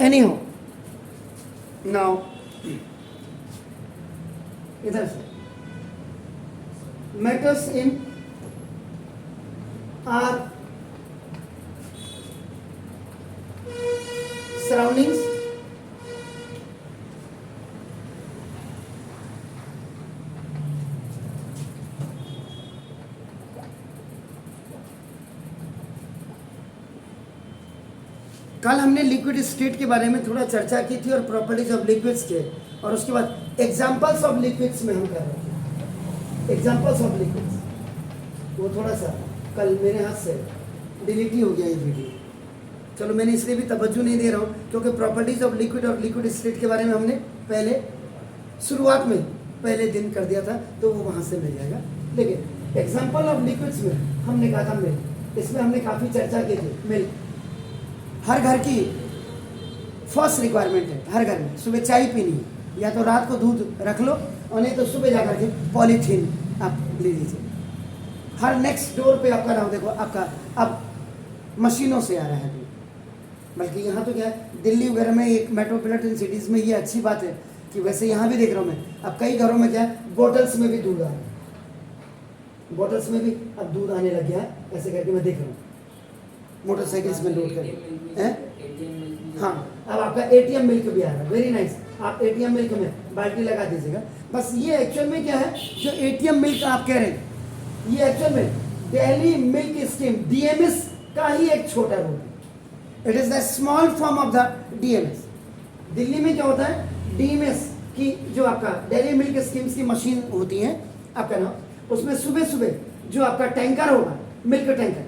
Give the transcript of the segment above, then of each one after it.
anyhow, now इधर से matters in our surroundings कल हमने लिक्विड स्टेट के बारे में थोड़ा चर्चा की थी और प्रॉपर्टीज ऑफ लिक्विड्स के, और उसके बाद एग्जांपल्स ऑफ लिक्विड्स में हम कर रहे थे एग्जांपल्स ऑफ लिक्विड्स। वो थोड़ा सा कल मेरे हाथ से डिलीट ही हो गया ये वीडियो। चलो मैंने इसलिए भी तवज्जो नहीं दे रहा हूँ क्योंकि प्रॉपर्टीज ऑफ लिक्विड और लिक्विड स्टेट के बारे में हमने पहले शुरुआत में पहले दिन कर दिया था, तो वो वहाँ से मिल जाएगा। लेकिन एग्जाम्पल ऑफ लिक्विड्स में हमने कहा था मिल्क, इसमें हमने काफ़ी चर्चा की थी। मिल्क हर घर की फर्स्ट रिक्वायरमेंट है, हर घर में सुबह चाय पीनी है, या तो रात को दूध रख लो और नहीं तो सुबह जाकर के पॉलीथीन आप ले लीजिए। हर नेक्स्ट डोर पे आपका नाम देखो, आपका अब मशीनों से आ रहा है दूध। बल्कि यहाँ तो क्या है, दिल्ली वगैरह में एक मेट्रोपॉलिटन सिटीज़ में ये अच्छी बात है कि वैसे यहाँ भी देख रहा हूँ मैं, अब कई घरों में क्या है, बोटल्स में भी दूध आ रहा है। बोटल्स में भी अब दूध आने लग गया है, ऐसे करके मैं देख रहा हूँ मोटरसाइकिल्स में लोड करके हैं। हाँ, अब आपका एटीएम मिल्क भी आ रहा है, वेरी नाइस। आप एटीएम मिल्क में बाल्टी लगा दीजिएगा। बस ये एक्चुअल में क्या है, जो एटीएम मिल्क आप कह रहे हैं, ये एक्चुअल में दिल्ली मिल्क स्कीम डीएमएस का ही एक छोटा रूप है। It is the small form of the DMs. Delhi में क्या होता है, डीएमएस की जो आपका दिल्ली मिल्क स्कीम्स की मशीन होती है आपका ना, उसमें सुबह सुबह जो आपका टैंकर होगा, मिल्क टैंकर,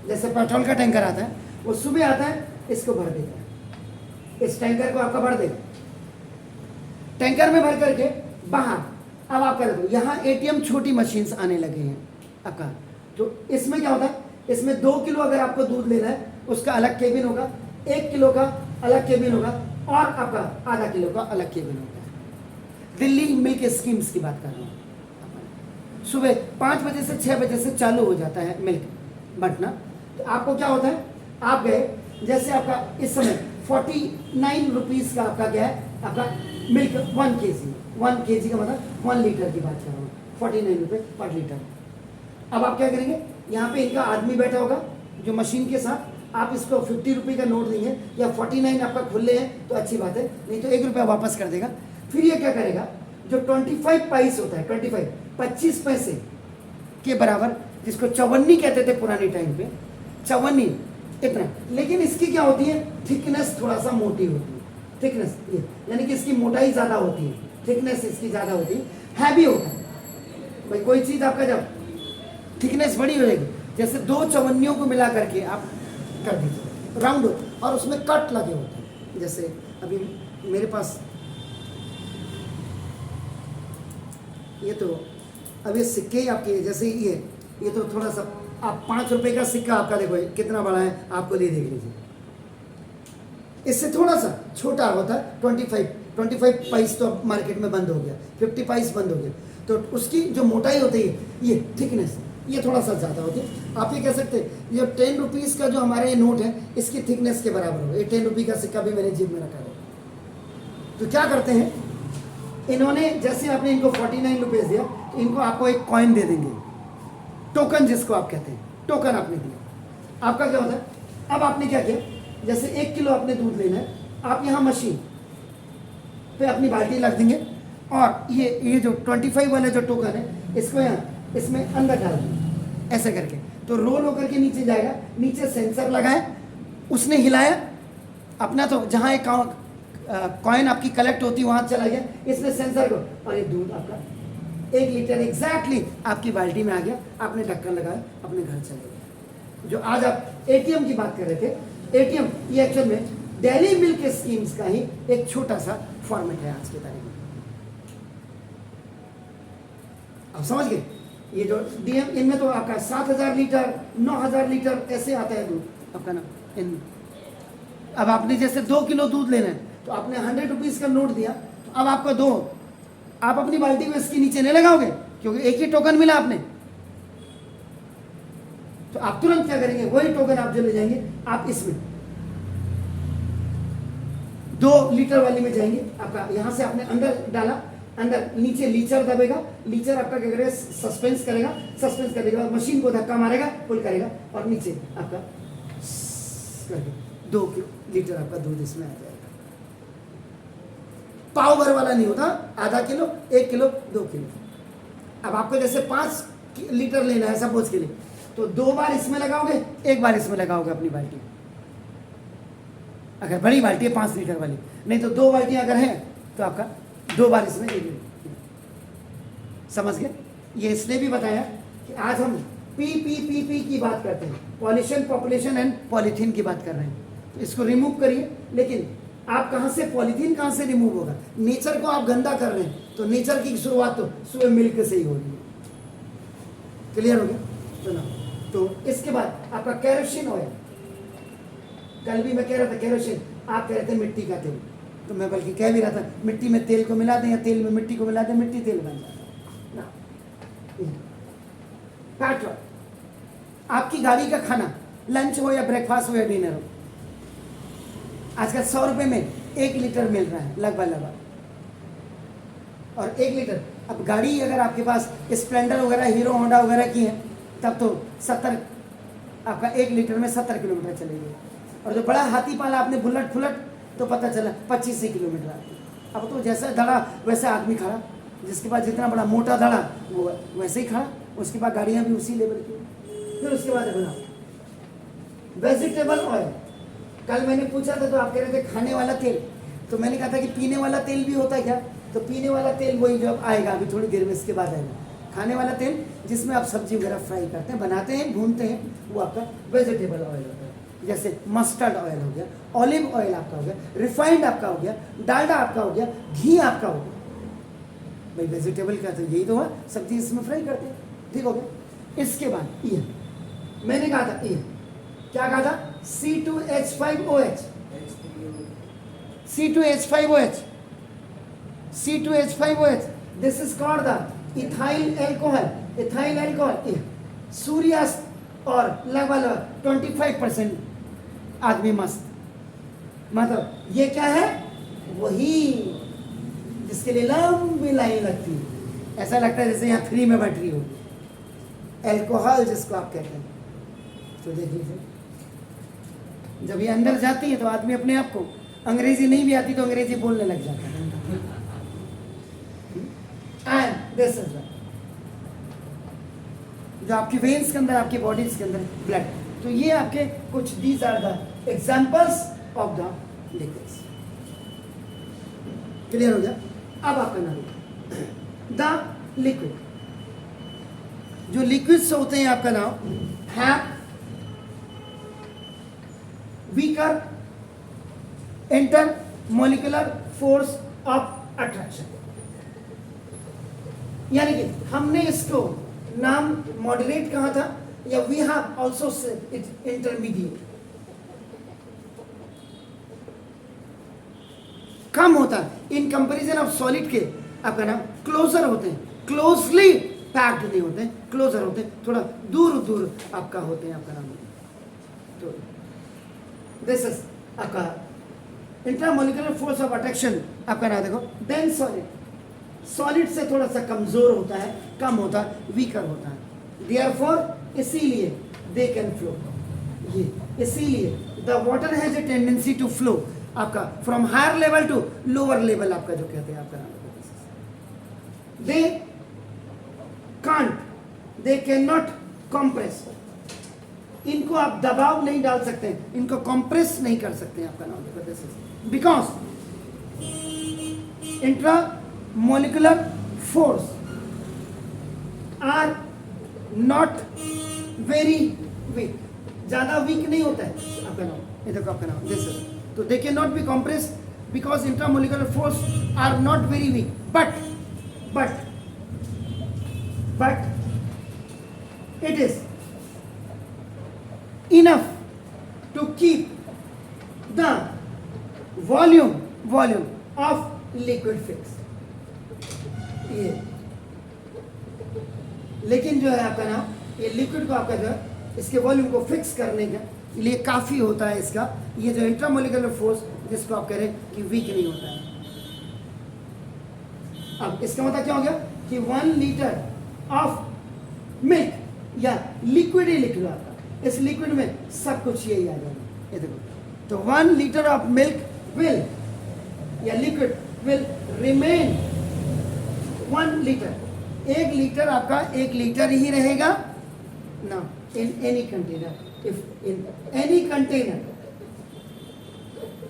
जैसे पेट्रोल का टैंकर आता है, वो सुबह आता है, इसको भर देता है, इस टैंकर को आपका भर देगा। टैंकर में भर करके बाहर अब आपका देखो यहाँ एटीएम छोटी मशीन्स आने लगे हैं आपका। तो इसमें क्या होता है, इसमें 2 किलो अगर आपको दूध लेना है उसका अलग केबिन होगा, 1 किलो का अलग केबिन होगा, और आपका आधा किलो का अलग केबिन होगा। दिल्ली मिल्क स्कीम्स की बात कर रहा हूँ। सुबह 5 बजे से 6 बजे से चालू हो जाता है मिल्क बंटना। तो आपको क्या होता है, आप गए, जैसे आपका इस समय 49 रुपीज़ का आपका क्या है, आपका मिल्क 1 kg का मतलब 1 लीटर की बात कर रहा हूँ, 49 रुपये पर लीटर। अब आप क्या करेंगे, यहाँ पे इनका आदमी बैठा होगा जो मशीन के साथ, आप इसको 50 रुपये का नोट देंगे, या 49 आपका खुले हैं तो अच्छी बात है, नहीं तो 1 रुपया वापस कर देगा। फिर ये क्या करेगा, जो 25 पैसे होता है, 25 पैसे के बराबर, जिसको चवन्नी कहते थे पुराने टाइम पे, चवन्नी इतना। लेकिन इसकी क्या होती है, थिकनेस थोड़ा सा मोटी होती है, थिकनेस ये यानी कि इसकी मोटाई ज़्यादा होती है, थिकनेस इसकी ज़्यादा होती है, हैवी होता है। भाई कोई चीज़ आपका जब थिकनेस बड़ी हो जाएगी, जैसे 2 चवन्नियों को मिला करके आप कर दीजिए राउंड, और उसमें कट लगे होते हैं। जैसे अभी मेरे पास ये तो अब ये सिक्के ही आपके, जैसे ये तो थोड़ा सा, आप 5 रुपए का सिक्का आपका देखो कितना बड़ा है, आपको ले देख लीजिए। इससे थोड़ा सा छोटा होता है 25 पैसे तो अब मार्केट में बंद हो गया, 50 पैसे बंद हो गया। तो उसकी जो मोटाई होती है, ये थिकनेस, ये थोड़ा सा ज़्यादा होती है। आप ये कह सकते हैं ये 10 रुपीज़ का जो हमारे ये नोट है, इसकी थिकनेस के बराबर हो। ये 10 रुपये का सिक्का भी मैंने जेब में रखा है। तो क्या करते हैं इन्होंने, जैसे आपने इनको 49 रुपीज़ दिया, तो इनको आपको एक कॉइन दे देंगे, टोकन जिसको आप कहते हैं, टोकन आपने दिया। आपका क्या होता है, अब आपने क्या किया, जैसे 1 किलो आपने दूध लेना है, आप यहाँ मशीन पे अपनी बाल्टी रख देंगे, और ये जो 25 वाला जो टोकन है, इसको यहाँ इसमें अंदर डाल देंगे ऐसे करके, तो रोल होकर के नीचे जाएगा। नीचे सेंसर लगाए, उसने हिलाया अपना, तो जहाँ एक कॉइन आपकी कलेक्ट होती है वहाँ चला गया, इसने सेंसर को, और ये दूध आपका 1 लीटर एग्जैक्टली आपकी बाल्टी में आ गया। आपने ढक्कन लगाया, अपने घर चले गए। जो आज आप एटीएम की बात कर रहे थे, एटीएम ये एक्चुअल में दिल्ली मिल्क स्कीम्स का ही एक छोटा सा फॉर्मेट है आज की तारीख में। आप समझ गए, ये जो डीएम, इनमें तो आपका 7000 लीटर 9000 लीटर ऐसे आता है दूध आपका ना इन। अब आपने जैसे 2 किलो दूध लेना है, तो आपने 100 रुपीज़ का नोट दिया, तो अब आपका 2, आप अपनी बाल्टी में इसके नीचे नहीं लगाओगे क्योंकि एक ही टोकन मिला आपने। तो आप तुरंत क्या करेंगे, वही टोकन आप जो ले जाएंगे, आप इसमें लीटर वाली में जाएंगे। आपका यहाँ से आपने अंदर डाला, अंदर नीचे लीचर दबेगा, लीचर आपका क्या करेगा, सस्पेंस करेगा, मशीन को धक्का मारेगा, पुल करेगा और नीचे आपका करके 2 लीटर आपका दूध इसमें आ जाएगा। पाव भर वाला नहीं होता, आधा किलो, 1 किलो, 2 किलो। अब आपको जैसे 5 लीटर लेना है सपोज के लिए, तो 2 बार इसमें लगाओगे, 1 बार इसमें लगाओगे अपनी बाल्टी। अगर बड़ी बाल्टी है 5 लीटर वाली, नहीं तो 2 बाल्टी अगर है तो आपका 2 बार इसमें 1 लीटर। समझ गए? ये इसलिए भी बताया कि आज हम पी की बात करते हैं, पॉल्यूशन, पॉपुलेशन एंड पॉलीथीन की बात कर रहे हैं। तो इसको रिमूव करिए, लेकिन आप कहाँ से, पॉलीथीन कहाँ से रिमूव होगा? नेचर को आप गंदा कर रहे हैं, तो नेचर की शुरुआत तो सुबह मिल्क से ही हो रही है। क्लियर हो गया? सुना? तो इसके बाद आपका केरोसिन ऑयल, कल भी मैं कह रहा था केरोसिन, आप कह रहे थे मिट्टी का तेल, तो मैं बल्कि कह भी रहा था मिट्टी में तेल को मिला दें या तेल में मिट्टी को मिला दें, मिट्टी तेल बन जाता है ना। पेट्रोल, आपकी गाड़ी का खाना, लंच हो या ब्रेकफास्ट हो या डिनर हो, आजकल 100 रुपये में 1 लीटर मिल रहा है लगभग। और 1 लीटर, अब गाड़ी अगर आपके पास स्प्लेंडर वगैरह, हीरो होंडा वगैरह की है, तब तो 70, आपका 1 लीटर में 70 किलोमीटर चलेगी। और जो बड़ा हाथी पाला आपने बुलेट फुलट, तो पता चला 25 ही किलोमीटर आती। अब तो जैसा धड़ा वैसा आदमी खड़ा, जिसके पास जितना बड़ा मोटा धड़ा वो वैसे ही खड़ा, उसके पास गाड़ियाँ भी उसी लेवल की। फिर उसके बाद बनाओ वेजिटेबल ऑयल। कल मैंने पूछा था तो आप कह रहे थे खाने वाला तेल, तो मैंने कहा था कि पीने वाला तेल भी होता है क्या? तो पीने वाला तेल वही जो आएगा अभी थोड़ी देर में, इसके बाद आएगा। खाने वाला तेल जिसमें आप सब्जी वगैरह फ्राई करते हैं, बनाते हैं, भूनते हैं, वो आपका वेजिटेबल ऑयल होता है। जैसे मस्टर्ड ऑयल हो गया, ऑलिव ऑयल आपका हो गया, रिफाइंड आपका हो गया, डालडा आपका हो गया, घी आपका हो गया। भाई वेजिटेबल का तो यही तो हुआ, सब्जी इसमें फ्राई करते हैं, ठीक हो गया। इसके बाद ये मैंने कहा था, ये क्या कहा था? C2H5OH, C2H5OH, C2H5OH, this is called the ethyl alcohol, ethyl alcohol। सूर्यास्त और लगभग 25% आदमी मस्त, मतलब ये क्या है? वही जिसके लिए लंबी लाइन लगती है, ऐसा लगता है जैसे यहाँ फ्री में बैठ रही हो, एल्कोहल जिसको आप कहते हैं। तो देख लीजिए, जब ये अंदर जाती है तो आदमी अपने आप को, अंग्रेजी नहीं भी आती तो अंग्रेजी बोलने लग जाता है। एंड दिस इज जो आपकी वेन्स के अंदर, आपकी बॉडीज के अंदर ब्लड, तो ये आपके कुछ, these are the examples of the liquids. Clear हो गया? अब आपका नाम द लिक्विड, जो लिक्विड्स होते हैं आपका नाम have weaker intermolecular force of attraction. यानी कि हमने इसको नाम मॉडरेट कहा था, या we have also said it intermediate. कम होता है इन कंपैरिजन ऑफ सॉलिड के, आपका नाम क्लोजर होते हैं, क्लोजली पैक्ड नहीं होते हैं, क्लोजर होते हैं, थोड़ा दूर दूर आपका होते हैं, आपका नाम। तो दिस इज आपका इंट्रामोलिकुलर फोर्स ऑफ अट्रैक्शन, आपका नाम देखो। देन सॉलिड, सॉलिड से थोड़ा सा कमजोर होता है, कम होता है, वीकर होता है। देयरफॉर इसीलिए दे कैन फ्लो, ये इसीलिए the water has a tendency to flow, आपका from higher level to lower level, आपका जो कहते हैं आपका नाम। They can't, they can not compress, इनको आप दबाव नहीं डाल सकते, इनको कॉम्प्रेस नहीं कर सकते, आपका नाम because intra molecular force are not very weak, ज्यादा वीक नहीं होता है आपका नाम। ये देखो आपका नाम दिस इज, तो they can not be compress because intramolecular force are not very weak, but it is enough to keep the volume of liquid fixed। ये लेकिन जो है आपका नाम, ये लिक्विड को आपका जो है इसके वॉल्यूम को फिक्स करने के लिए काफ़ी होता है इसका, ये जो इंट्रामोलिकुलर फोर्स जिसको आप कह रहे हैं कि वीक नहीं होता है। अब इसका मतलब क्या हो गया कि 1 लीटर ऑफ मिल्क या लिक्विड ही लिख लो आपका, इस लिक्विड में सब कुछ यही आ जाएगा। ये देखो, तो 1 लीटर ऑफ मिल्क विल या liquid will remain 1 litre, 1 litre आपका 1 लीटर ही रहेगा ना in any container, if in any container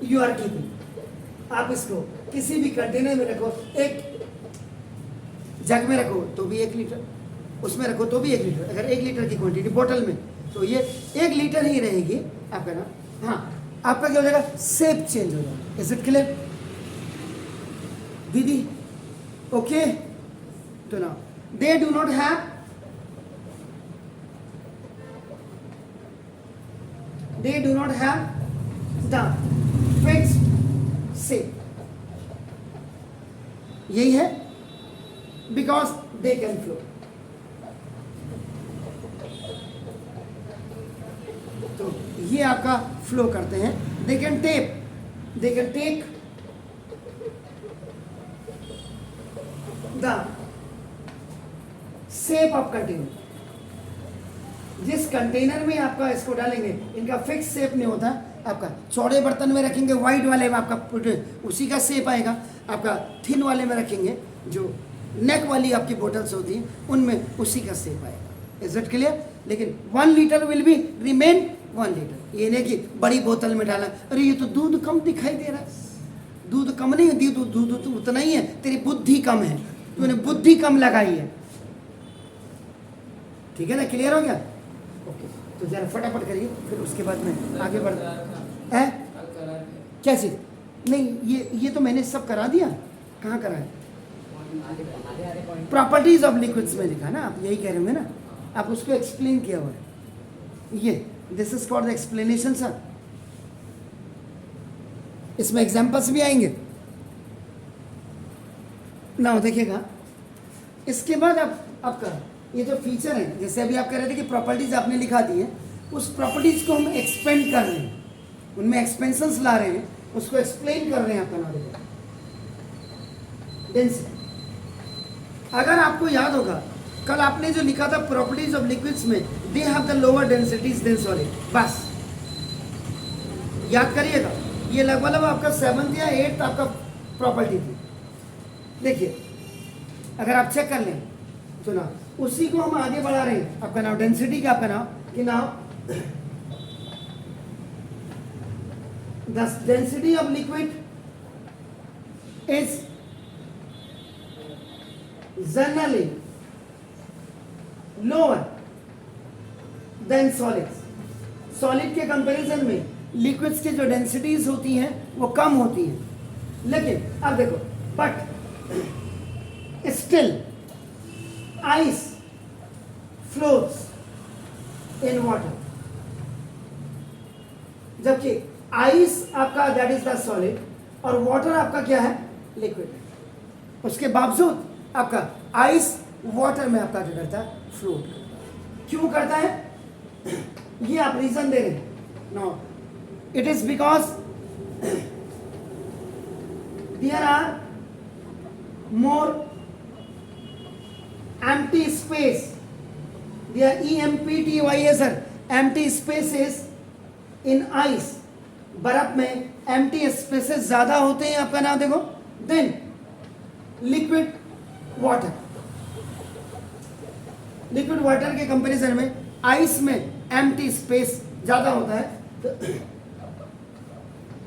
you are keeping, आप इसको किसी भी कंटेनर में रखो, एक जग में रखो तो भी 1 लीटर, उसमें रखो तो भी 1 लीटर, अगर 1 लीटर की क्वांटिटी बोतल में तो ये 1 लीटर ही रहेगी आपका ना। हाँ, आपका क्या हो जाएगा, शेप चेंज हो जाएगा। इज इट क्लियर दीदी? ओके, तो ना they do not have the fixed shape, यही है, बिकॉज दे कैन फ्लो। तो ये आपका फ्लो करते हैं, they can take the shape of container. जिस कंटेनर में आपका इसको डालेंगे, इनका फिक्स शेप नहीं होता आपका, चौड़े बर्तन में रखेंगे वाइट वाले में आपका उसी का शेप आएगा, आपका थिन वाले में रखेंगे जो नेक वाली आपकी बोटल्स होती हैं उनमें उसी का शेप आएगा। Is it clear? लेकिन 1 litre will be remain 1 litre, ये नहीं कि बड़ी बोतल में डाला, अरे ये तो दूध कम दिखाई दे रहा है, दूध कम नहीं है, दूध तो उतना ही है, तेरी बुद्धि कम है, तूने बुद्धि कम लगाई है। ठीक है ना, क्लियर हो गया? ओके, तो जरा फटाफट करिए, फिर उसके बाद में आगे बढ़ है। क्या चीज़? नहीं, ये तो मैंने सब करा दिया। कहाँ करा है? प्रॉपर्टीज ऑफ लिक्विड्स में लिखा ना, आप यही कह रहे होंगे ना, आप उसको एक्सप्लेन किया हुआ है। ये this is for the explanation sir, इसमें एग्जाम्पल्स भी आएंगे ना, देखिएगा। इसके बाद आपका ये जो फीचर है, जैसे अभी आप कह रहे थे कि प्रॉपर्टीज आपने लिखा दी है, उस प्रॉपर्टीज को हम एक्सपेंड कर रहे हैं, उनमें एक्सपेंशंस ला रहे हैं, उसको एक्सप्लेन कर रहे हैं आपका नाम। डेंसिटी, अगर आपको याद होगा कल आपने जो लिखा था प्रॉपर्टीज ऑफ लिक्विड्स में, they have the lower densities than solid, बस याद करिएगा, ये लगभग आपका 7th या 8th आपका प्रॉपर्टी थी। देखिए, अगर आप चेक कर लें तो ना, उसी को हम आगे बढ़ा रहे हैं। आपका नाम डेंसिटी का, आपका नाम कि नाम the density of liquid is generally lower than solids. Solid के कंपैरिजन में लिक्विड्स की जो डेंसिटीज होती हैं वो कम होती हैं, लेकिन अब देखो, but still ice floats in water, जबकि आइस आपका दैट इज द सॉलिड और वाटर आपका क्या है, लिक्विड है। उसके बावजूद आपका आइस वाटर में आपका क्या करता है, फ्लोट। क्यों करता है, ये आप रीजन दे रहे हैं। No, it is because there are more empty space, there EMPTY sir, empty spaces in ice, बर्फ में empty spaces ज्यादा होते हैं आपका नाम देखो, then liquid water, liquid water के कंपैरिजन में आइस में empty space ज्यादा होता है, तो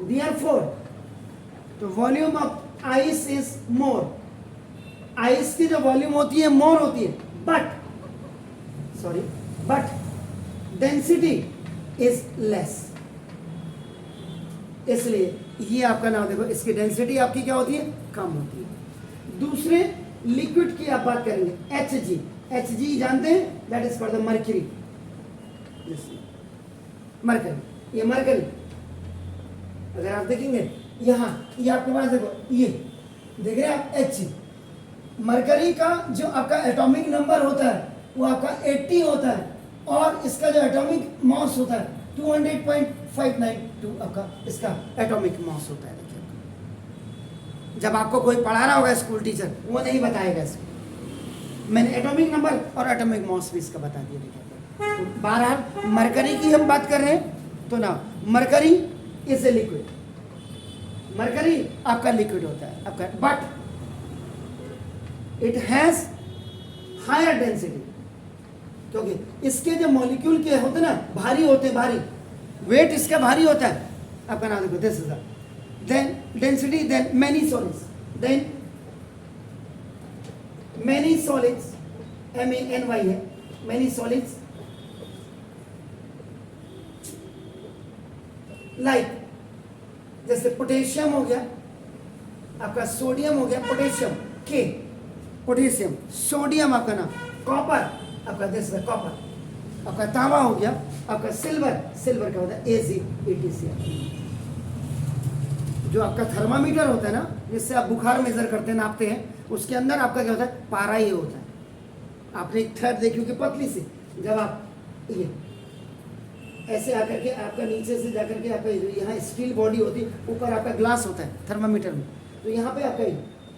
therefore तो volume of ice is more, ice की जो वॉल्यूम होती है मोर होती है, बट डेंसिटी इज लेस। इसलिए ये आपका नाम देखो, इसकी डेंसिटी आपकी क्या होती है, कम होती है। दूसरे लिक्विड की आप बात करेंगे, Hg जानते हैं, that is for the mercury. Mercury, ये मरकरी अगर आप देखेंगे यहाँ, ये आपके पास देखो, ये देख रहे हैं आप, H, मरकरी का जो आपका एटॉमिक नंबर होता है वो आपका 80 होता है, और इसका जो एटॉमिक मास होता है 592 आपका इसका एटॉमिक मास होता है। देखिए जब आपको कोई पढ़ा रहा होगा स्कूल टीचर, वो नहीं बताएगा इसको, मैंने एटॉमिक नंबर और एटॉमिक मास भी इसका बता दिया। देखिए तो बहरहाल मरकरी की हम बात कर रहे हैं, तो ना mercury is a liquid, mercury आपका लिक्विड होता है आपका, but it has higher density, क्योंकि इसके जो मॉलिक्यूल के होते ना भारी होते, भारी वेट इसका भारी होता है आपका। नाम देखो, this is the then density, then many solids, then many solids, MANY है, मैनी सॉलिड्स लाइक जैसे पोटेशियम हो गया आपका, सोडियम हो गया, पोटेशियम के, पोटेशियम, सोडियम आपका ना, कॉपर आपका, दिस है कॉपर आपका, तांबा हो गया आपका, सिल्वर, सिल्वर का होता है AgATC, जो आपका थर्मामीटर होता है ना, जिससे आप बुखार मेजर करते हैं, नापते हैं, उसके अंदर आपका क्या होता है, पारा ही होता है। आपने एक थ्रेड देखी होगी पतली सी, जब आप ये ऐसे आकर के आपका नीचे से जाकर के आपका यहाँ स्टील बॉडी होती है, ऊपर आपका ग्लास होता है थर्मामीटर में, तो यहाँ पे आपका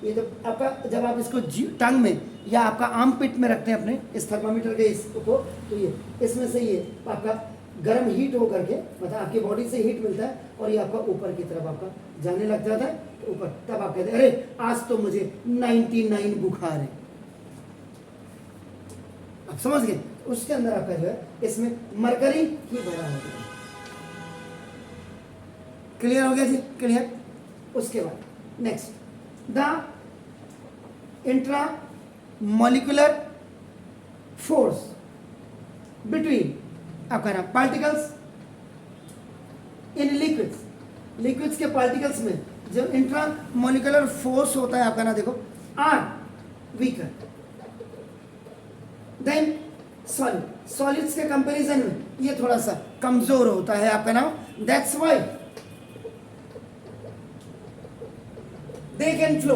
ये जब आपका, जब आप इसको टंग में या आपका आर्म पिट में रखते हैं अपने इस थर्मामीटर के इसको, तो ये इसमें से ये आपका गर्म हीट हो करके, मतलब आपकी बॉडी से हीट मिलता है, और ये आपका ऊपर की तरफ आपका जाने लग जाता है ऊपर, तब आप कहते हैं अरे आज तो मुझे 99 बुखार है, आप समझ गए। उसके अंदर आपका जो है इसमें मरकरी ही भरा हो गया। क्लियर हो गया जी, क्लियर। उसके बाद next, the intra molecular force between आपका ना पार्टिकल्स इन लिक्विड्स, लिक्विड्स के पार्टिकल्स में जो इंट्रा मॉलिक्यूलर फोर्स होता है आपका ना, देखो are weaker than solid, solids के कंपैरिजन में ये थोड़ा सा कमजोर होता है आपका नाम, that's why they can flow,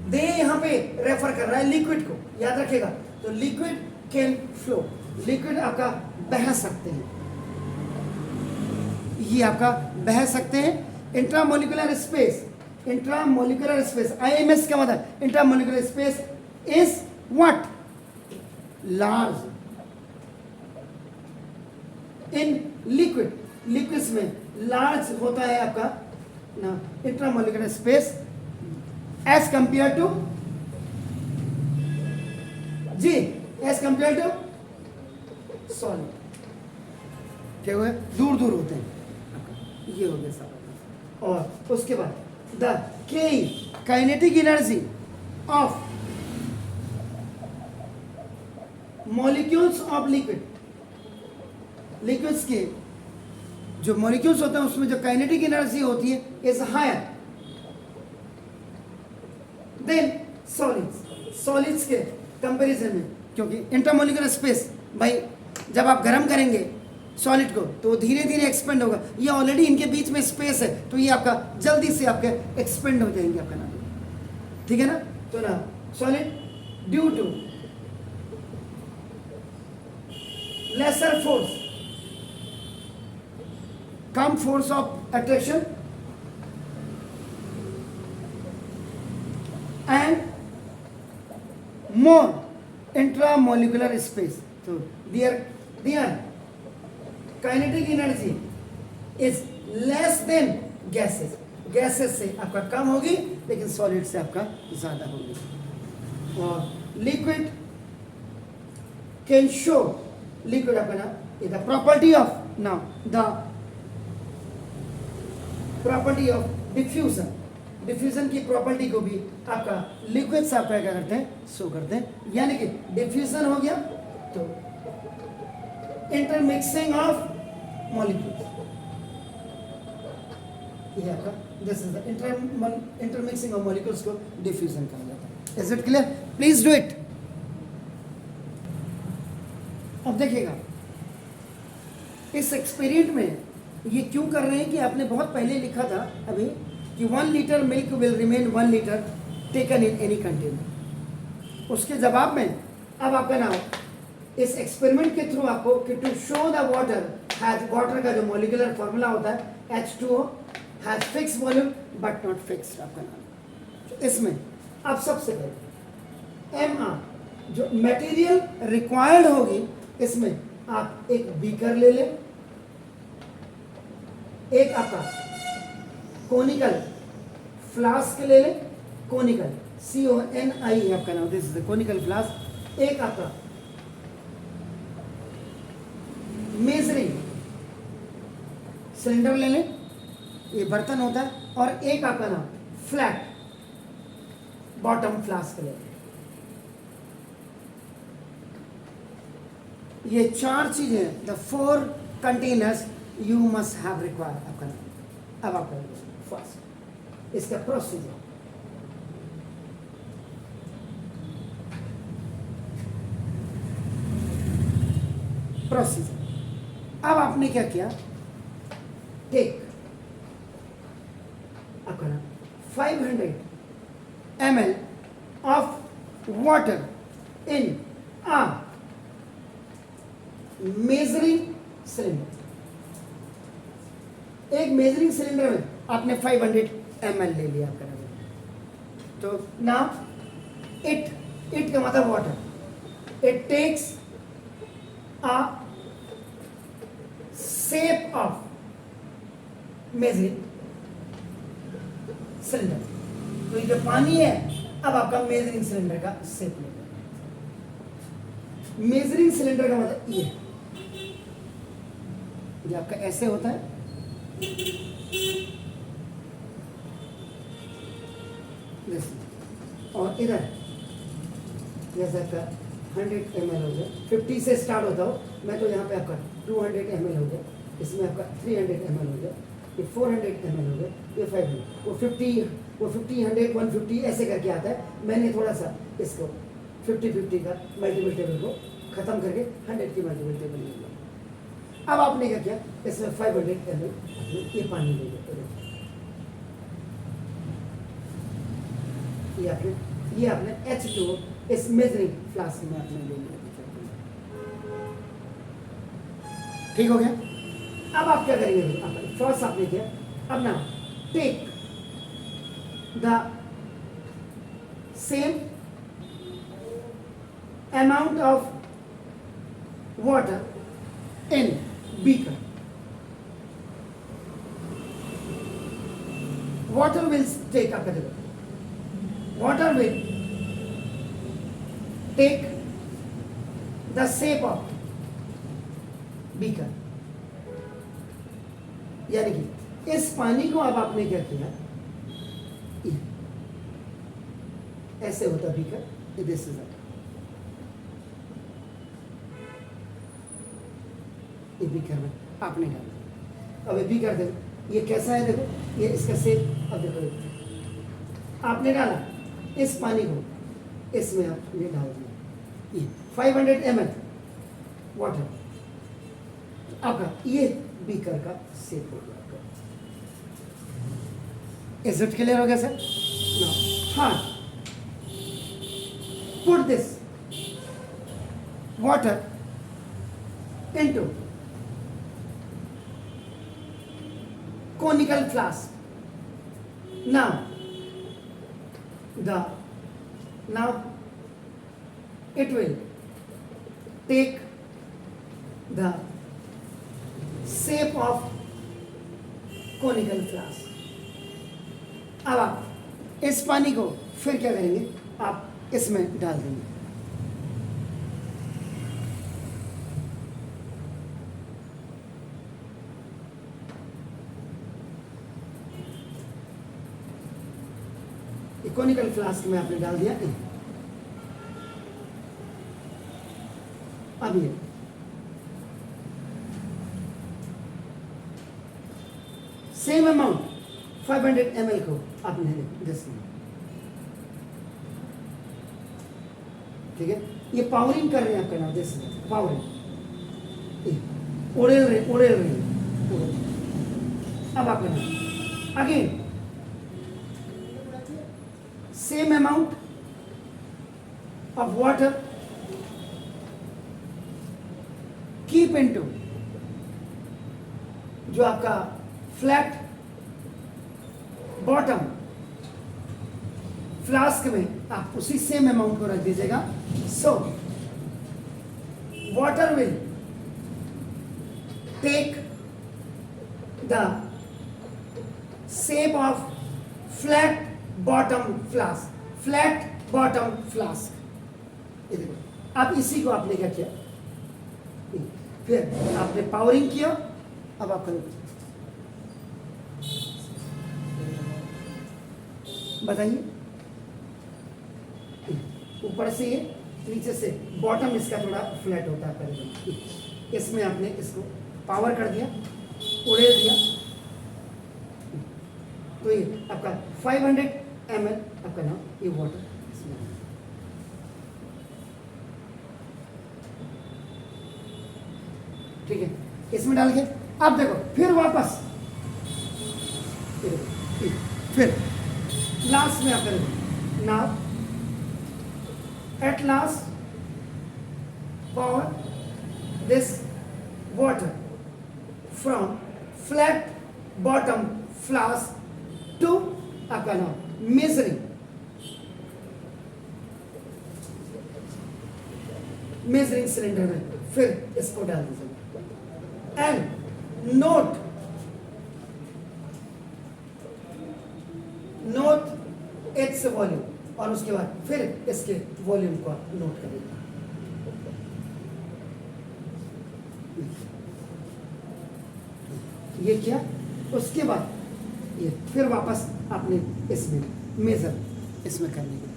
they यहां पे रेफर कर रहा है लिक्विड को, याद रखेगा, तो लिक्विड कैन फ्लो, लिक्विड आपका बह सकते हैं, ये आपका बह सकते हैं। Intramolecular space, intramolecular space, IMS का मतलब intramolecular space is what, large in liquid, liquids में लार्ज होता है आपका ना intramolecular space as compare to जी, एज कंपेयर टू सॉलिड, क्या हुआ, दूर दूर होते हैं, ये हो गया सब। और उसके बाद the kinetic energy of molecules of liquid, liquids के जो मॉलिक्यूल्स होते हैं उसमें जो काइनेटिक एनर्जी होती है is higher than solids, solids के कंपैरिजन में, क्योंकि इंटरमोलिकुलर स्पेस भाई जब आप गर्म करेंगे सॉलिड को तो धीरे धीरे एक्सपेंड होगा, ये ऑलरेडी इनके बीच में स्पेस है, तो ये आपका जल्दी से आपके एक्सपेंड हो जाएंगे आपका नाम, ठीक है ना। तो ना solid due to lesser force, कम force of attraction and more intramolecular space, तो their kinetic energy is less than gases, gases से आपका कम होगी लेकिन सॉलिड से आपका ज्यादा होगी। और लिक्विड कैन शो, लिक्विड आपका ना the property of, now the property of diffusion, diffusion की प्रॉपर्टी को भी आपका लिक्विड्स आपका क्या करते हैं, शो करते हैं, यानी कि डिफ्यूजन हो गया तो इंटरमिक्सिंग ऑफ मॉलिक्यूल्स, ये आपका this is the intermixing of molecules को डिफ्यूजन कहा जाता है। Is it clear, please do it. अब देखिएगा इस एक्सपेरिमेंट में ये क्यों कर रहे हैं कि आपने बहुत पहले लिखा था अभी कि 1 litre milk will remain 1 litre taken in any container, उसके जवाब में अब आपका नाम इस एक्सपेरिमेंट के थ्रू आपको कि to show the water has, water का जो मॉलिक्यूलर फॉर्मूला होता है H2O, has fix volume but not fixed आपका नाम। तो इसमें अब सबसे पहले MR जो मटेरियल रिक्वायर्ड होगी, इसमें आप एक बीकर ले लें, एक आपका कोनिकल फ्लास्क ले लें, कोनिकल CONI है आपका नाम, this is the conical flask. एक आपका मेजरिंग सिलेंडर ले लें, ये बर्तन होता है, और एक आपका नाम फ्लैट बॉटम फ्लास्क ले लें। ये 4 चीजें, the 4 containers you must have required आपका नाम। अब आप करेंगे फर्स्ट इसका प्रोसीजर। अब आपने क्या किया, टेक आपका नाम 500 ml of water in a measuring cylinder. एक मेजरिंग सिलेंडर में आपने 500 ml ले लिया आपका नाम। तो नाउ इट का मतलब water, it takes a shape of measuring cylinder। तो ये जो पानी है अब आपका मेजरिंग सिलेंडर का शेप लेगा। मेजरिंग सिलेंडर का मतलब ये आपका ऐसे होता है, और इधर जैसे आपका 100 ml हो गया, 50 से स्टार्ट होता हो, मैं तो यहाँ पे आपका 200 ml हो गया, इसमें आपका 300 ml हो गया, ये 400 ml हो गया, ये 500, वो 50, 100, 150 ऐसे करके आता है। मैंने थोड़ा सा इसको 50-50 का मल्टीपल टेबल को खत्म करके 100 की मल्टीपल टेबल ले लिया। अब आपने क्या किया, इसमें 500 ml ये पानी ले लिया, ये आपने H2O इस मेजरिंग फ्लास्क में आपने ले लिया। ठीक हो गया। अब आप क्या करेंगे, फर्स्ट आपने किया, अब ना take the same amount of water in beaker. Water will take, आपका देखो, water will take the shape of beaker। यानी कि इस पानी को अब आपने क्या किया, ऐसे होता बीकर, दिस इज ये बीकर में आपने डाला। अब ये बीकर देखो, ये कैसा है, देखो ये इसका शेप। अब देखो आपने डाला इस पानी को, इसमें आपने डाल दिया ये 500 ml वाटर, आपका ये बीकर का शेप हो गया आपका। इज इट क्लियर हो गया सर? हाँ, put this water into conical flask। now it will take the shape of conical flask। अब आप इस पानी को फिर क्या करेंगे, आप इसमें डाल देंगे। कॉनिकल फ्लास्क में आपने डाल दिया। अब ये सेम अमाउंट 500 ml को आपने दिस, ठीक है, ये पावरिंग कर रहे हैं आपका नाम, दिस पावरिंग, उड़ेल रहे। अब आपका नाम again same amount of water keep into जो आपका फ्लैट बॉटम फ्लास्क में आप उसी सेम अमाउंट को रख दीजिएगा. So water will take the shape of flat bottom flask. Flat bottom flask. ये देखो, आप इसी को आपने क्या किया, फिर आपने पावरिंग किया. अब आप करें, बताइए. ऊपर से ये, नीचे से बॉटम इसका थोड़ा फ्लैट होता है. इसमें आपने इसको पावर कर दिया, उड़े दिया. तो ये आपका 500 ml आपका नाम ये वाटर इसमें. ठीक है, इसमें डाल के अब देखो, फिर वापस फिर लास्ट में आप करेंगे. Now at last pour this water from flat bottom flask to आपका नाम मेजरिंग सिलेंडर में. फिर इसको डाल दीजिए एंड नोट इट्स वॉल्यूम. और उसके बाद फिर इसके वॉल्यूम को आप नोट करेंगे. ये किया, उसके बाद ये फिर वापस आपने इसमें मेजर इसमें करने के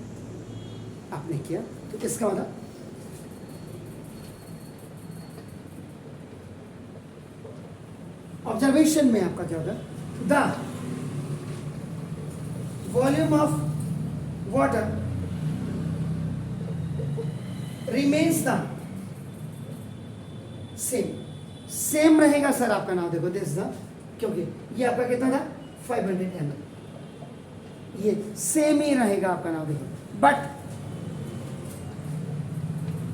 आपने किया. तो इसका मतलब ऑब्जर्वेशन में आपका क्या होगा, the volume of water remains the same रहेगा सर. आपका नाम देखो दिस द, क्योंकि ये आपका कितना था 500 ml, ये सेम ही रहेगा आपका नाम देखो. But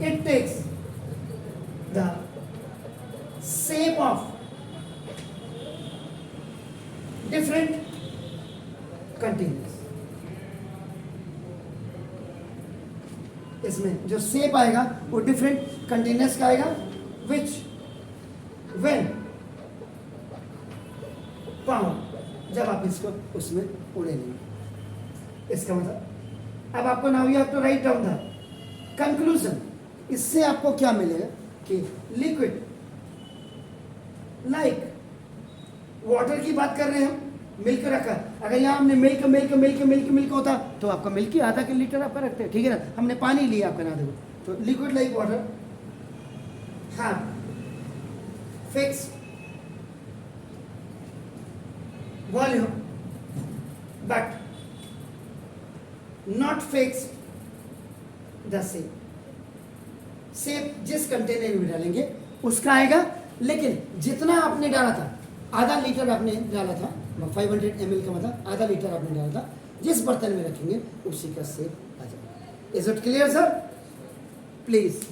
it takes the shape of different containers. इसमें जो शेप आएगा वो डिफरेंट कंटेनर्स का आएगा, विच व्हेन पावर, जब आप इसको उसमें उड़ेंगे. इसका मतलब अब आपको now you have to write down the conclusion. इससे आपको क्या मिलेगा कि लिक्विड लाइक वाटर की बात कर रहे हैं हम, मिल्क रखा. अगर यहाँ हमने मिल्क होता तो आपका मिल्क ही आधा लीटर आपका रखते हैं. ठीक है ना, हमने पानी लिया आपका ना देखो. तो liquid like water have fixed volume but not fixed the shape. जिस कंटेनर में डालेंगे उसका आएगा, लेकिन जितना आपने डाला था, आधा लीटर आपने डाला था, 500 ml का मतलब आधा लीटर आपने डाला था, जिस बर्तन में रखेंगे उसी का शेप आ जाएगा. Is it clear sir? Please